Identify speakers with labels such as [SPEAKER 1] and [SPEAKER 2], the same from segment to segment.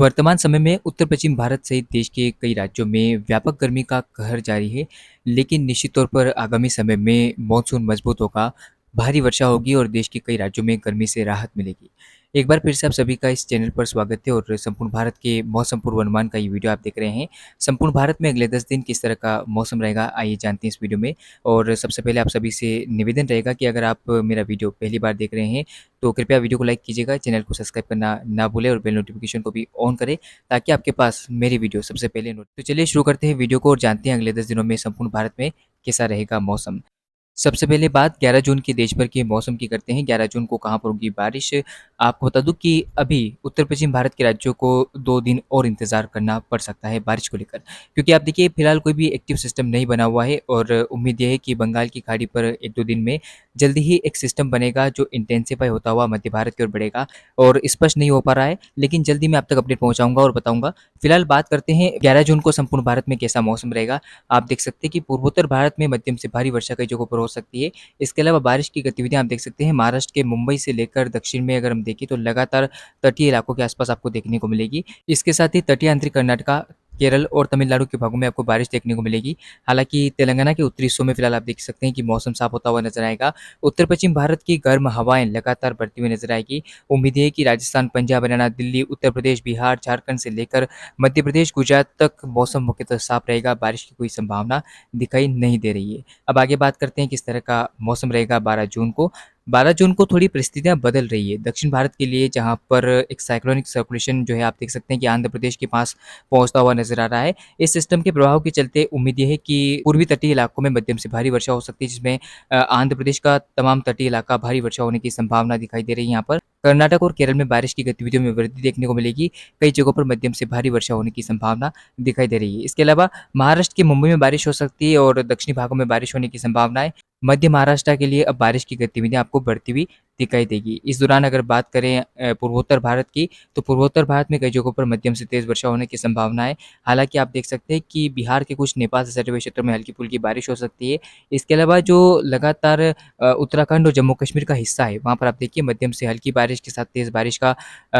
[SPEAKER 1] वर्तमान समय में उत्तर पश्चिम भारत सहित देश के कई राज्यों में व्यापक गर्मी का कहर जारी है। लेकिन निश्चित तौर पर आगामी समय में मॉनसून मजबूत होगा, भारी वर्षा होगी और देश के कई राज्यों में गर्मी से राहत मिलेगी। एक बार फिर से आप सभी का इस चैनल पर स्वागत है और संपूर्ण भारत के मौसम पूर्वानुमान का ये वीडियो आप देख रहे हैं। संपूर्ण भारत में अगले 10 दिन किस तरह का मौसम रहेगा, आइए जानते हैं इस वीडियो में। और सबसे पहले आप सभी से निवेदन रहेगा कि अगर आप मेरा वीडियो पहली बार देख रहे हैं तो कृपया वीडियो को लाइक कीजिएगा, चैनल को सब्सक्राइब करना ना भूलें और बेल नोटिफिकेशन को भी ऑन करें ताकि आपके पास मेरी वीडियो सबसे पहले नोट। तो चलिए शुरू करते हैं वीडियो को और जानते हैं अगले 10 दिनों में संपूर्ण भारत में कैसा रहेगा मौसम। सबसे पहले बात 11 जून की देश भर के मौसम की करते हैं। 11 जून को कहाँ पर होगी बारिश? आपको बता दूं कि अभी उत्तर पश्चिम भारत के राज्यों को 2 दिन और इंतज़ार करना पड़ सकता है बारिश को लेकर, क्योंकि आप देखिए फिलहाल कोई भी एक्टिव सिस्टम नहीं बना हुआ है और उम्मीद ये है कि बंगाल की खाड़ी पर 1-2 दिन में जल्दी ही एक सिस्टम बनेगा जो इंटेंसिफाई होता हुआ मध्य भारत की ओर बढ़ेगा और स्पष्ट नहीं हो पा रहा है, लेकिन जल्दी मैं आप तक अपडेट पहुँचाऊँगा और बताऊँगा। फिलहाल बात करते हैं 11 जून को संपूर्ण भारत में कैसा मौसम रहेगा। आप देख सकते हैं कि पूर्वोत्तर भारत में मध्यम से भारी वर्षा कई जगहों पर हो सकती है। इसके अलावा बारिश की गतिविधियाँ आप देख सकते हैं महाराष्ट्र के मुंबई से लेकर दक्षिण में अगर हम देखें तो लगातार तटीय इलाकों के आसपास आपको देखने को मिलेगी। इसके साथ ही तटीय आंतरिक कर्नाटका, केरल और तमिलनाडु के भागों में आपको बारिश देखने को मिलेगी। हालाँकि तेलंगाना के उत्तरी हिस्सों में फिलहाल आप देख सकते हैं कि मौसम साफ होता हुआ नजर आएगा। उत्तर पश्चिम भारत की गर्म हवाएं लगातार बढ़ती हुई नजर आएगी। उम्मीद है कि राजस्थान, पंजाब, हरियाणा, दिल्ली, उत्तर प्रदेश, बिहार, झारखंड से लेकर मध्य प्रदेश, गुजरात तक मौसम मुख्यतः साफ रहेगा, बारिश की कोई संभावना दिखाई नहीं दे रही है। अब आगे बात करते हैं किस तरह का मौसम रहेगा 12 जून को। 12 जून को थोड़ी परिस्थितियाँ बदल रही है दक्षिण भारत के लिए, जहाँ पर एक साइक्लोनिक सर्कुलेशन जो है आप देख सकते हैं कि आंध्र प्रदेश के पास पहुँचता हुआ नजर आ रहा है। इस सिस्टम के प्रभाव के चलते उम्मीद ये है कि पूर्वी तटीय इलाकों में मध्यम से भारी वर्षा हो सकती है, जिसमें आंध्र प्रदेश का तमाम तटीय इलाका भारी वर्षा होने की संभावना दिखाई दे रही है। यहाँ पर कर्नाटक और केरल में बारिश की गतिविधियों में वृद्धि देखने को मिलेगी। कई जगहों पर मध्यम से भारी वर्षा होने की संभावना दिखाई दे रही है। इसके अलावा महाराष्ट्र के मुंबई में बारिश हो सकती है और दक्षिणी भागों में बारिश होने की संभावना है। मध्य महाराष्ट्र के लिए अब बारिश की गतिविधियां आपको बढ़ती हुई दिखाई देगी। इस दौरान अगर बात करें पूर्वोत्तर भारत की, तो पूर्वोत्तर भारत में कई जगहों पर मध्यम से तेज वर्षा होने की संभावना है। हालांकि आप देख सकते हैं कि बिहार के कुछ नेपाल से सटे हुए क्षेत्रों में हल्की फुल्की बारिश हो सकती है। इसके अलावा जो लगातार उत्तराखंड और जम्मू कश्मीर का हिस्सा है, वहाँ पर आप देखिए मध्यम से हल्की बारिश के साथ तेज बारिश का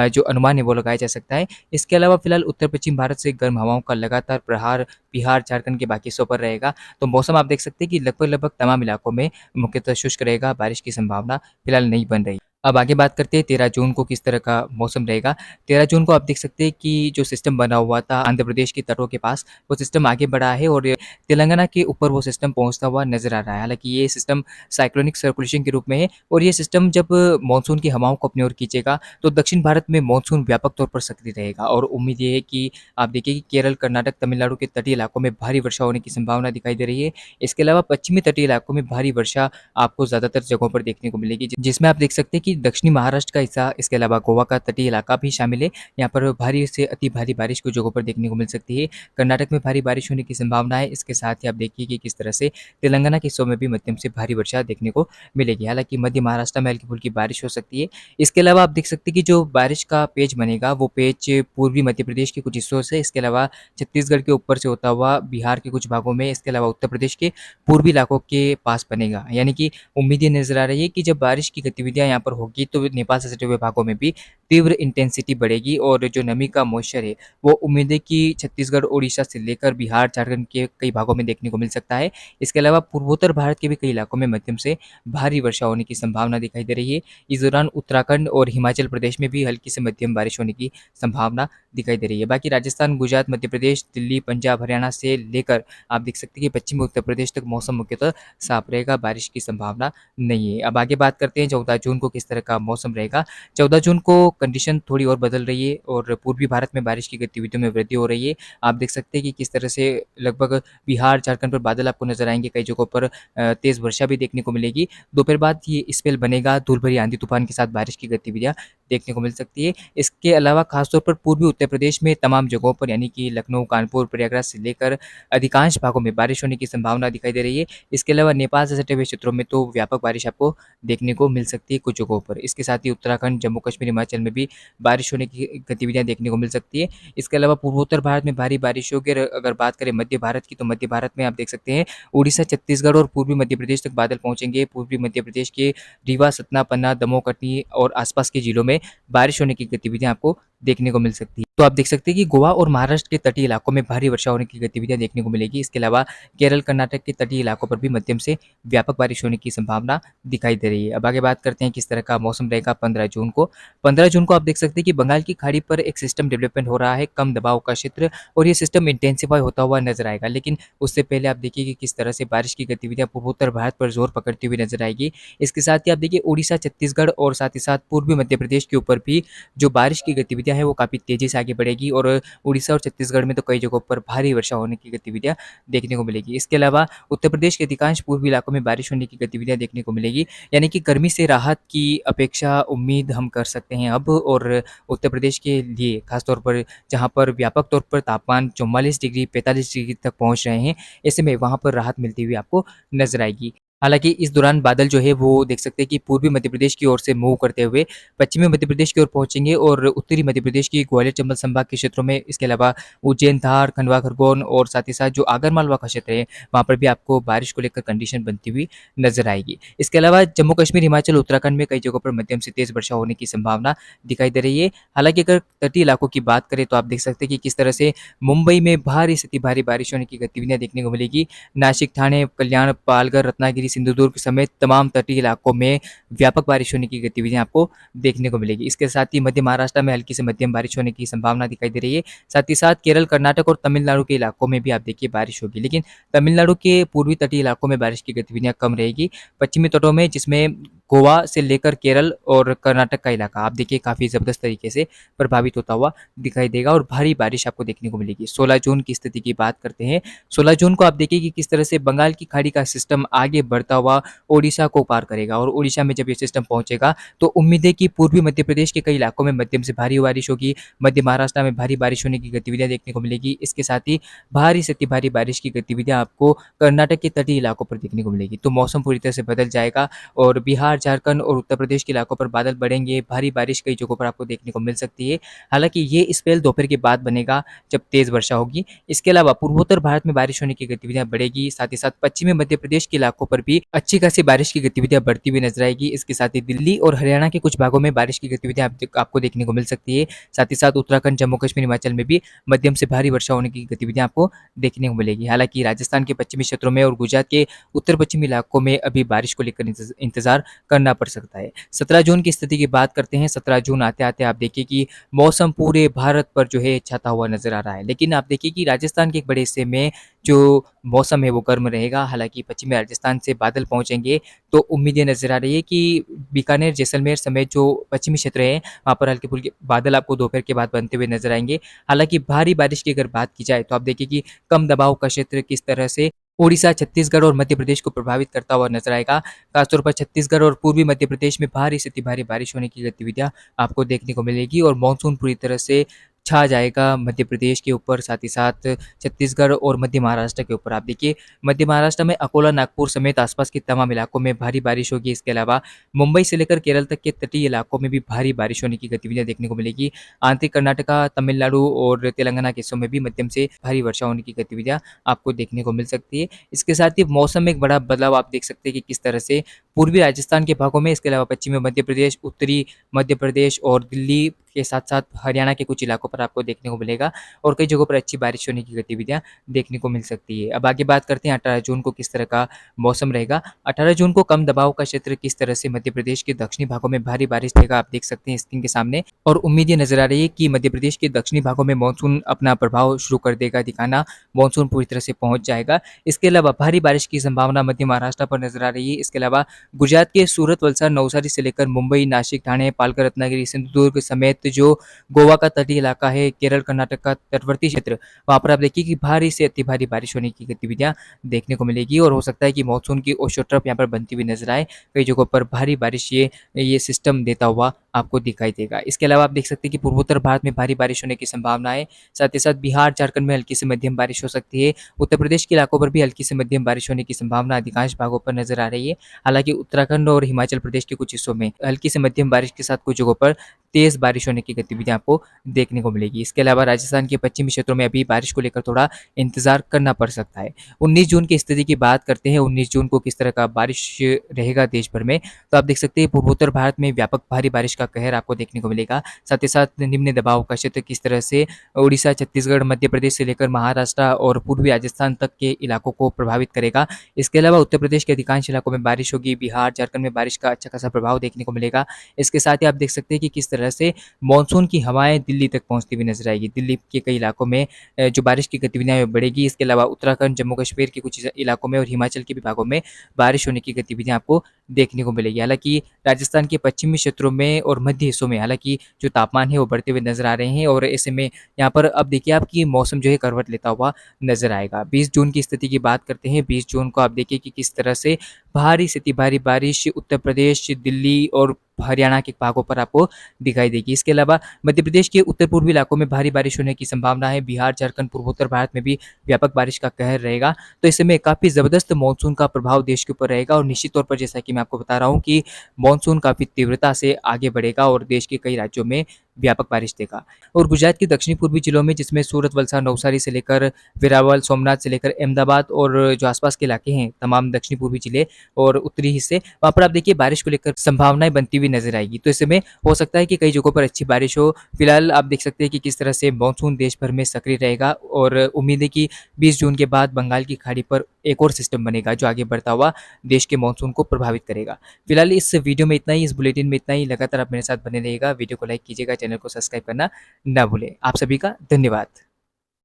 [SPEAKER 1] जो अनुमान है वो लगाया जा सकता है। इसके अलावा फिलहाल उत्तर पश्चिम भारत से गर्म हवाओं का लगातार प्रहार बिहार, झारखंड के बाकी हिस्सों पर रहेगा। तो मौसम आप देख सकते हैं कि लगभग तमाम इलाकों में मुख्यतः शुष्क रहेगा, बारिश की संभावना फिलहाल नहीं बन रही। अब आगे बात करते हैं 13 जून को किस तरह का मौसम रहेगा। 13 जून को आप देख सकते हैं कि जो सिस्टम बना हुआ था आंध्र प्रदेश के तटों के पास, वो सिस्टम आगे बढ़ा है और तेलंगाना के ऊपर वो सिस्टम पहुंचता हुआ नजर आ रहा है। हालांकि ये सिस्टम साइक्लोनिक सर्कुलेशन के रूप में है और ये सिस्टम जब मानसून की हवाओं को अपनी ओर खींचेगा तो दक्षिण भारत में मानसून व्यापक तौर पर सक्रिय रहेगा और उम्मीद ये है कि आप देखिए कि केरल, कर्नाटक, तमिलनाडु के तटीय इलाकों में भारी वर्षा होने की संभावना दिखाई दे रही है। इसके अलावा पश्चिमी तटीय इलाकों में भारी वर्षा आपको ज़्यादातर जगहों पर देखने को मिलेगी, जिसमें आप देख सकते हैं कि दक्षिणी महाराष्ट्र का हिस्सा, इसके अलावा गोवा का तटीय इलाका भी शामिल है। यहाँ पर भारी से अति भारी बारिश कुछ जगहों पर देखने को मिल सकती है। कर्नाटक में भारी बारिश होने की संभावना है। इसके साथ ही आप देखिए कि किस तरह से तेलंगाना के हिस्सों में भी मध्यम से भारी वर्षा देखने को मिलेगी। हालांकि मध्य महाराष्ट्र में हल्की फुल्की बारिश हो सकती है। इसके अलावा आप देख सकते हैं कि जो बारिश का पेज बनेगा वो पेज पूर्वी मध्य प्रदेश के कुछ हिस्सों से, इसके अलावा छत्तीसगढ़ के ऊपर से होता हुआ बिहार के कुछ भागों में, इसके अलावा उत्तर प्रदेश के पूर्वी इलाकों के पास बनेगा। यानी कि उम्मीद ये नजर आ रही है कि जब बारिश की गतिविधियां यहाँ पर होगी तो नेपाल से सटे हुए भागों में भी तीव्र इंटेंसिटी बढ़ेगी और जो नमी का मॉइस्चर है वो उम्मीद है कि छत्तीसगढ़, उड़ीसा से लेकर बिहार, झारखंड के कई भागों में देखने को मिल सकता है। इसके अलावा पूर्वोत्तर भारत के भी कई इलाकों में मध्यम से भारी वर्षा होने की संभावना दिखाई दे रही है। इस दौरान उत्तराखंड और हिमाचल प्रदेश में भी हल्की से मध्यम बारिश होने की संभावना दिखाई दे रही है। बाकी राजस्थान, गुजरात, मध्य प्रदेश, दिल्ली, पंजाब, हरियाणा से लेकर आप देख सकते हैं कि पश्चिमी उत्तर प्रदेश तक मौसम मुख्यतः साफ रहेगा, बारिश की संभावना नहीं है। अब आगे बात करते हैं 14 जून को किस तरह का मौसम रहेगा। 14 जून को कंडीशन थोड़ी और बदल रही है और पूर्वी भारत में बारिश की गतिविधियों में वृद्धि हो रही है। आप देख सकते हैं कि किस तरह से लगभग बिहार, झारखंड पर बादल आपको नजर आएंगे, कई जगहों पर तेज वर्षा भी देखने को मिलेगी। दोपहर बाद ये स्पेल बनेगा, धूल भरी आंधी तूफान के साथ बारिश की गतिविधियां देखने को मिल सकती है। इसके अलावा खासतौर पर पूर्वी उत्तर प्रदेश में तमाम जगहों पर, यानी कि लखनऊ, कानपुर, प्रयागराज से लेकर अधिकांश भागों में बारिश होने की संभावना दिखाई दे रही है। इसके अलावा नेपाल से सटे हुए क्षेत्रों में तो व्यापक बारिश आपको देखने को मिल सकती है कुछ जगहों पर। इसके साथ ही उत्तराखंड, जम्मू कश्मीर, हिमाचल में भी बारिश होने की गतिविधियां देखने को मिल सकती है। इसके अलावा पूर्वोत्तर भारत में भारी बारिश होगी और अगर बात करें मध्य भारत की, तो मध्य भारत में आप देख सकते हैं उड़ीसा, छत्तीसगढ़ और पूर्वी मध्य प्रदेश तक बादल पहुंचेंगे। पूर्वी मध्य प्रदेश के रीवा, सतना, पन्ना, दमोह, कटनी और आसपास के जिलों में बारिश होने की गतिविधियां आपको देखने को मिल सकती है। तो आप देख सकते हैं कि गोवा और महाराष्ट्र के तटीय इलाकों में भारी वर्षा होने की गतिविधियां देखने को मिलेगी। इसके अलावा केरल, कर्नाटक के तटीय इलाकों पर भी मध्यम से व्यापक बारिश होने की संभावना दिखाई दे रही है। अब आगे बात करते हैं किस तरह का मौसम रहेगा 15 जून को। 15 जून को आप देख सकते हैं कि बंगाल की खाड़ी पर एक सिस्टम डेवलपमेंट हो रहा है, कम दबाव का क्षेत्र, और ये सिस्टम इंटेंसिफाई होता हुआ नजर आएगा। लेकिन उससे पहले आप देखिए कि किस तरह से बारिश की गतिविधियां पूर्वोत्तर भारत पर जोर पकड़ती हुई नजर आएगी। इसके साथ ही आप देखिए उड़ीसा, छत्तीसगढ़ और साथ ही साथ पूर्वी मध्य प्रदेश के ऊपर भी जो बारिश की गतिविधियां हैं वो काफ़ी तेज़ी से आगे बढ़ेगी, और उड़ीसा और छत्तीसगढ़ में तो कई जगहों पर भारी वर्षा होने की गतिविधियां देखने को मिलेगी। इसके अलावा उत्तर प्रदेश के अधिकांश पूर्वी इलाकों में बारिश होने की गतिविधियां देखने को मिलेगी, यानी कि गर्मी से राहत की अपेक्षा उम्मीद हम कर सकते हैं अब। और उत्तर प्रदेश के लिए खासतौर पर जहाँ पर व्यापक तौर पर तापमान 44 डिग्री 45 डिग्री तक पहुँच रहे हैं, ऐसे में वहाँ पर राहत मिलती हुई आपको नजर आएगी। हालाँकि इस दौरान बादल जो है वो देख सकते हैं कि पूर्वी मध्य प्रदेश की ओर से मूव करते हुए पश्चिमी मध्य प्रदेश की ओर पहुँचेंगे, और उत्तरी मध्य प्रदेश की ग्वालियर चंबल संभाग के क्षेत्रों में, इसके अलावा उज्जैन, धार, खंडवा, खरगोन और साथ ही साथ जो आगरमालवा का क्षेत्र है, वहाँ पर भी आपको बारिश को लेकर कंडीशन बनती हुई नजर आएगी। इसके अलावा जम्मू कश्मीर, हिमाचल, उत्तराखंड में कई जगहों पर मध्यम से तेज वर्षा होने की संभावना दिखाई दे रही है। हालांकि अगर तटीय इलाकों की बात करें तो आप देख सकते हैं कि किस तरह से मुंबई में भारी से अति भारी बारिश होने की गतिविधियां देखने को मिलेगी। नासिक, ठाणे, कल्याण, पालघर, रत्नागिरी, सिंधुदुर्ग समेत तमाम तटीय इलाकों में व्यापक बारिश होने की गतिविधियां आपको देखने को मिलेगी। इसके साथ ही मध्य महाराष्ट्र में हल्की से मध्यम बारिश होने की संभावना दिखाई दे रही है। साथ ही साथ केरल, कर्नाटक और तमिलनाडु के इलाकों में भी आप देखिए बारिश होगी, लेकिन तमिलनाडु के पूर्वी तटीय इलाकों में बारिश की गतिविधियां कम रहेगी। पश्चिमी तटों में, जिसमें गोवा से लेकर केरल और कर्नाटक का इलाका, आप देखिए काफ़ी ज़बरदस्त तरीके से प्रभावित होता हुआ दिखाई देगा, और भारी बारिश आपको देखने को मिलेगी। 16 जून की स्थिति की बात करते हैं। 16 जून को आप देखिए कि किस तरह से बंगाल की खाड़ी का सिस्टम आगे बढ़ता हुआ ओडिशा को पार करेगा, और ओडिशा में जब ये सिस्टम पहुंचेगा तो उम्मीद है कि पूर्वी मध्य प्रदेश के कई इलाकों में मध्यम से भारी बारिश होगी। मध्य महाराष्ट्र में भारी बारिश होने की गतिविधियां देखने को मिलेगी। इसके साथ ही भारी से अति भारी बारिश की गतिविधियां आपको कर्नाटक के तटीय इलाकों पर देखने को मिलेगी। तो मौसम पूरी तरह से बदल जाएगा, और बिहार, झारखंड और उत्तर प्रदेश के इलाकों पर बादल बढ़ेंगे। भारी बारिश कई जगहों पर आपको देखने को मिल सकती है। हालांकि ये स्पेल दोपहर के बाद बनेगा जब तेज वर्षा होगी। इसके अलावा पूर्वोत्तर भारत में बारिश होने की गतिविधियां बढ़ेगी। साथ ही साथ पश्चिमी मध्य प्रदेश के इलाकों पर भी अच्छी खासी बारिश की गतिविधियां बढ़ती हुई नजर आएगी। इसके साथ ही दिल्ली और हरियाणा के कुछ भागों में बारिश की गतिविधियां आपको देखने को मिल सकती है। साथ ही साथ उत्तराखंड, जम्मू कश्मीर, हिमाचल में भी मध्यम से भारी वर्षा होने की गतिविधियां आपको देखने को मिलेगी। हालांकि राजस्थान के पश्चिमी क्षेत्रों में और गुजरात के उत्तर पश्चिमी इलाकों में अभी बारिश को लेकर इंतजार करना पड़ सकता है। 17 जून की स्थिति की बात करते हैं। 17 जून आते आते आप देखिए कि मौसम पूरे भारत पर जो है छाता हुआ नजर आ रहा है, लेकिन आप देखिए कि राजस्थान के एक बड़े हिस्से में जो मौसम है वो गर्म रहेगा। हालांकि पश्चिमी राजस्थान से बादल पहुंचेंगे, तो उम्मीदें नजर आ रही है कि बीकानेर, जैसलमेर समेत जो पश्चिमी क्षेत्र है वहाँ पर हल्के फुल्के बादल आपको दोपहर के बाद बनते हुए नजर आएंगे। हालांकि भारी बारिश की अगर बात की जाए तो आप देखिए कि कम दबाव का क्षेत्र किस तरह से उड़ीसा, छत्तीसगढ़ और मध्य प्रदेश को प्रभावित करता हुआ नजर आएगा। खासतौर पर छत्तीसगढ़ और पूर्वी मध्य प्रदेश में भारी से अति भारी बारिश होने की गतिविधियां आपको देखने को मिलेगी, और मानसून पूरी तरह से छा जाएगा मध्य प्रदेश के ऊपर, साथ ही साथ छत्तीसगढ़ और मध्य महाराष्ट्र के ऊपर। आप देखिए मध्य महाराष्ट्र में अकोला, नागपुर समेत आसपास के तमाम इलाकों में भारी बारिश होगी। इसके अलावा मुंबई से लेकर केरल तक के तटीय इलाकों में भी भारी बारिश होने की गतिविधियां देखने को मिलेगी। आंतरिक कर्नाटका, तमिलनाडु और तेलंगाना के हिस्सों में भी मध्यम से भारी वर्षा होने की गतिविधियां आपको देखने को मिल सकती है। इसके साथ ही मौसम में एक बड़ा बदलाव आप देख सकते हैं कि किस तरह से पूर्वी राजस्थान के भागों में, इसके अलावा पश्चिमी मध्य प्रदेश, उत्तरी मध्य प्रदेश और दिल्ली के साथ साथ हरियाणा के कुछ इलाकों पर आपको देखने को मिलेगा, और कई जगहों पर अच्छी बारिश होने की गतिविधियां देखने को मिल सकती है। अब आगे बात करते हैं 18 जून को किस तरह का मौसम रहेगा। 18 जून को कम दबाव का क्षेत्र किस तरह से मध्य प्रदेश के दक्षिणी भागों में भारी बारिश देगा, आप देख सकते हैं स्क्रीन के सामने, और उम्मीद ये नजर आ रही है कि मध्य प्रदेश के दक्षिणी भागों में मानसून अपना प्रभाव शुरू कर देगा दिखाना, मानसून पूरी तरह से पहुंच जाएगा। इसके अलावा भारी बारिश की संभावना मध्य महाराष्ट्र पर नजर आ रही है। इसके अलावा गुजरात के सूरत, वलसाड, नवसारी से लेकर मुंबई, नासिक, ठाणे, पालघर, रत्नागिरी, सिंधुदुर्ग समेत जो गोवा का तटीय इलाका है, केरल, कर्नाटक का तटवर्ती क्षेत्र, वहाँ पर आप देखिए कि भारी से अति भारी बारिश होने की गतिविधियां देखने को मिलेगी, और हो सकता है कि मानसून की ओशोट्रफ यहाँ पर बनती हुई नजर आए। कई जगहों पर भारी बारिश ये सिस्टम देता हुआ आपको दिखाई देगा। इसके अलावा आप देख सकते हैं कि पूर्वोत्तर भारत में भारी बारिश होने की संभावना है। साथ ही साथ बिहार, झारखंड में हल्की से मध्यम बारिश हो सकती है। उत्तर प्रदेश के इलाकों पर भी हल्की से मध्यम बारिश होने की संभावना अधिकांश भागों पर नजर आ रही है। हालांकि उत्तराखंड और हिमाचल प्रदेश के कुछ हिस्सों में हल्की से मध्यम बारिश के साथ कुछ जगहों पर तेज़ बारिश होने की गतिविधियाँ आपको देखने को मिलेगी। इसके अलावा राजस्थान के पश्चिमी क्षेत्रों में अभी बारिश को लेकर थोड़ा इंतज़ार करना पड़ सकता है। 19 जून की स्थिति की बात करते हैं, 19 जून को किस तरह का बारिश रहेगा देश भर में, तो आप देख सकते हैं पूर्वोत्तर भारत में व्यापक भारी बारिश का कहर आपको देखने को मिलेगा। साथ ही साथ निम्न दबाव का क्षेत्र किस तरह से उड़ीसा, छत्तीसगढ़, मध्य प्रदेश से लेकर महाराष्ट्र और पूर्वी राजस्थान तक के इलाकों को प्रभावित करेगा। इसके अलावा उत्तर प्रदेश के अधिकांश इलाकों में बारिश होगी, बिहार, झारखंड में बारिश का अच्छा खासा प्रभाव देखने को मिलेगा। इसके साथ ही आप देख सकते हैं कि किस तरह से मानसून की हवाएँ दिल्ली तक पहुँचती हुई नज़र आएगी। दिल्ली के कई इलाकों में जो बारिश की गतिविधियाँ हैं वो बढ़ेगी। इसके अलावा उत्तराखंड, जम्मू कश्मीर के कुछ इलाकों में और हिमाचल के विभागों में बारिश होने की गतिविधियाँ आपको देखने को मिलेगी। हालाँकि राजस्थान के पश्चिमी क्षेत्रों में और मध्य हिस्सों में हालाँकि जो तापमान है वो बढ़ते हुए नज़र आ रहे हैं और ऐसे में यहाँ पर अब देखिए आप कि मौसम जो है करवट लेता हुआ नज़र आएगा। 20 जून की स्थिति की बात करते हैं। 20 जून को आप देखिए कि किस तरह से भारी से अति भारी बारिश उत्तर प्रदेश, दिल्ली और हरियाणा के भागों पर आपको दिखाई देगी। इसके अलावा मध्य प्रदेश के उत्तर-पूर्वी इलाकों में भारी बारिश होने की संभावना है। बिहार, झारखंड, पूर्वोत्तर भारत में भी व्यापक बारिश का कहर रहेगा। तो इस समय काफ़ी ज़बरदस्त मानसून का प्रभाव देश के ऊपर रहेगा और निश्चित तौर पर जैसा कि मैं आपको बता रहा हूँ कि मानसून काफ़ी तीव्रता से आगे बढ़ेगा और देश के कई राज्यों में व्यापक बारिश देगा। और गुजरात के दक्षिणी पूर्वी जिलों में जिसमें सूरत, वलसाड, नवसारी से लेकर वेरावल, सोमनाथ से लेकर अहमदाबाद और जो आसपास के इलाके हैं, तमाम दक्षिणी पूर्वी जिले और उत्तरी हिस्से, वहाँ पर आप देखिए बारिश को लेकर संभावनाएँ बनती हुई नज़र आएगी। तो ऐसे में हो सकता है कि कई जगहों पर अच्छी बारिश हो। फिलहाल आप देख सकते हैं कि किस तरह से मानसून देश भर में सक्रिय रहेगा और उम्मीद है कि 20 जून के बाद बंगाल की खाड़ी पर एक और सिस्टम बनेगा जो आगे बढ़ता हुआ देश के मानसून को प्रभावित करेगा। फिलहाल इस वीडियो में इतना ही, इस बुलेटिन में इतना ही। लगातार आप मेरे साथ बने रहिएगा। वीडियो को लाइक कीजिएगा, चैनल को सब्सक्राइब करना ना भूलें। आप सभी का धन्यवाद।